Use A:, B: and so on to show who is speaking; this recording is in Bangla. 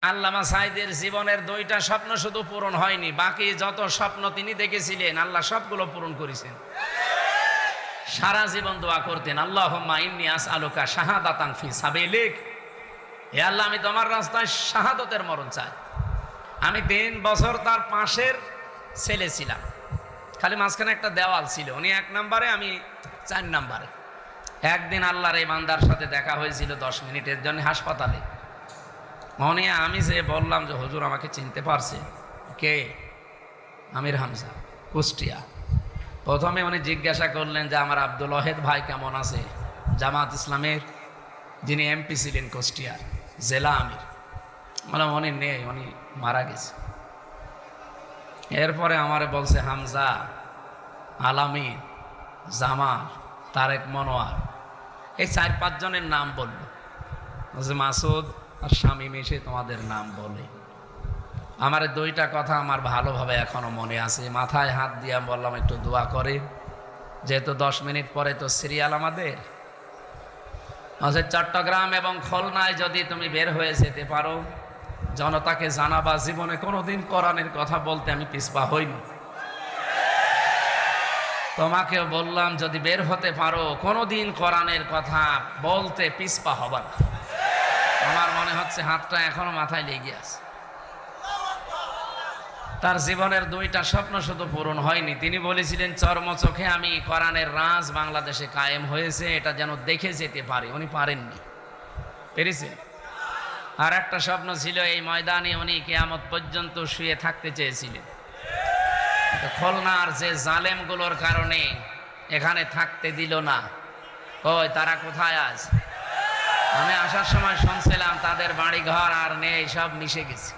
A: আল্লামা সাঈদের জীবনের দুইটা স্বপ্ন শুধু পূরণ হয়নি, বাকি যত স্বপ্ন তিনি দেখেছিলেন আল্লাহ সবগুলো পূরণ করেছেন। সারা জীবন দোয়া করতেন, আল্লাহুম্মা ইন্নী আসআলুকা শাহাদাতান ফি সাবিলিক, হে আল্লাহ আমি তোমার রাস্তায় শাহাদতের মরণ চাই। আমি 3 বছর তার পাশের ছেলে ছিলাম, খালি মাঝখানে একটা দেওয়াল ছিল, উনি 1 নম্বরে আমি 4 নম্বরে। একদিন আল্লাহর এই বান্দার সাথে দেখা হয়েছিল 10 মিনিটের জন্য হাসপাতালে। আমি যে বললাম যে হুজুর আমাকে চিনতে পারছে? কে? আমির হামজা, কুষ্টিয়া। প্রথমে উনি জিজ্ঞাসা করলেন যে আমার আব্দুল ওয়াহেদ ভাই কেমন আছে, জামাত ইসলামের যিনি এমপি ছিলেন কুষ্টিয়ার জেলা আমির। বললাম উনি নেই, উনি মারা গেছে। এরপরে আমারে বলছে হামজা, আলামিন, জামাল, তারেক মনোয়ার, এই 4-5 জনের নাম বলল। বলছে মাসুদ আর শামীম এসে তোমাদের নাম বলে। আমার 2টা কথা আমার ভালোভাবে এখনো মনে আছে। মাথায় হাত দিয়া বললাম একটু দোয়া করে, যেহেতু 10 মিনিট পরে তো সিরিয়াল আমাদের। চট্টগ্রাম এবং খুলনায় যদি তুমি বের হয়ে যেতে পারো, জনতাকে জানাবা জীবনে কোনোদিন কোরআনের কথা বলতে আমি পিছপা হইনি। তোমাকেও বললাম যদি বের হতে পারো কোনোদিন কোরআনের কথা বলতে পিছপা হবা না। আমার মনে হচ্ছে হাতটা এখনো মাথায় লেগে আছে। তার জীবনের 2টা স্বপ্ন শুধু পূরণ হয়নি, তিনি বলেছিলেন চর্মচোখে আমি কোরআনের রাজ বাংলাদেশে কায়েম হয়েছে এটা যেন দেখে যেতে পারি। উনি পারেননি, পেরেছেন। আর একটা স্বপ্ন ছিল এই ময়দানে উনি কিয়ামত পর্যন্ত শুয়ে থাকতে চেয়েছিলেন। খুলনার যে জালেমগুলোর কারণে এখানে থাকতে দিল না, কই তারা কোথায় আছে? আমি আসার সময় শুনছিলাম তাদের বাড়ি ঘর আর নেই, সব মিশে গেছে।